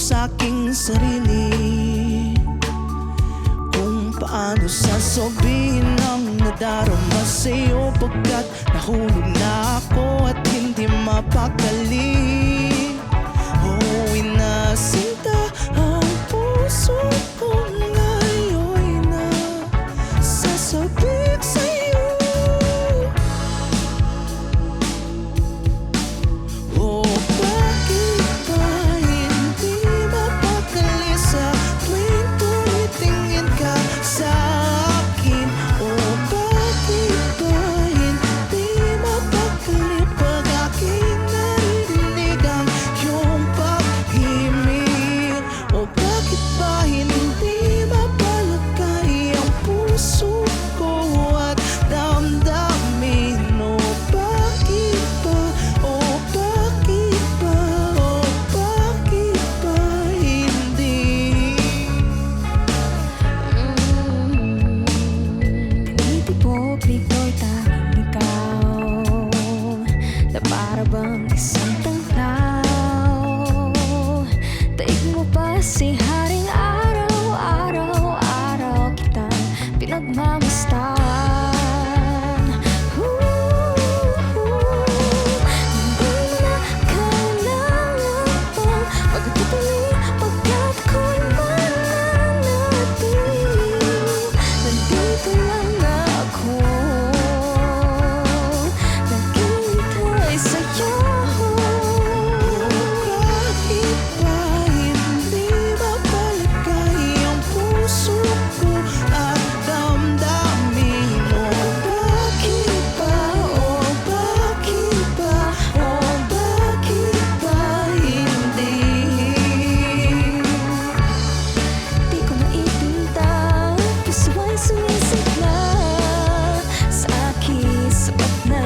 sa aking sarili kung paano sasabihin ang nadarama sa'yo, pagkat nahulog na ako at hindi mapakali. Oh, inasinta ang puso ko ngayon na sasabik sa'yo. Oh, bakit ba hindi mapakali sa tuwing tumitingin ka sa akin? Oh, bakit ba hindi mapakali pag aking narinig ang iyong pag-himig? Oh, bakit ba hindi mapalagay ang puso ko at damdamin? Oh, bakit ba? Oh, bakit ba? Oh, bakit ba hindi? Pinipipog-pigdo'y tanging ikaw na para bang isang tanglaw. Daig mo pa si haring araw, araw-araw kitang pinagmamastan. Hindi mo na kailangan pang magtutuloy pagkat ako'y mananatili. Nandito lang ako, naghihintay sa'yo. Bakit ba hindi mapalagay ang puso ko at damdamin mo? Bakit ba? Oh, bakit ba? Oh, bakit ba hindi? Di ko maipinta, puso ay sumisigla sa aking sapat na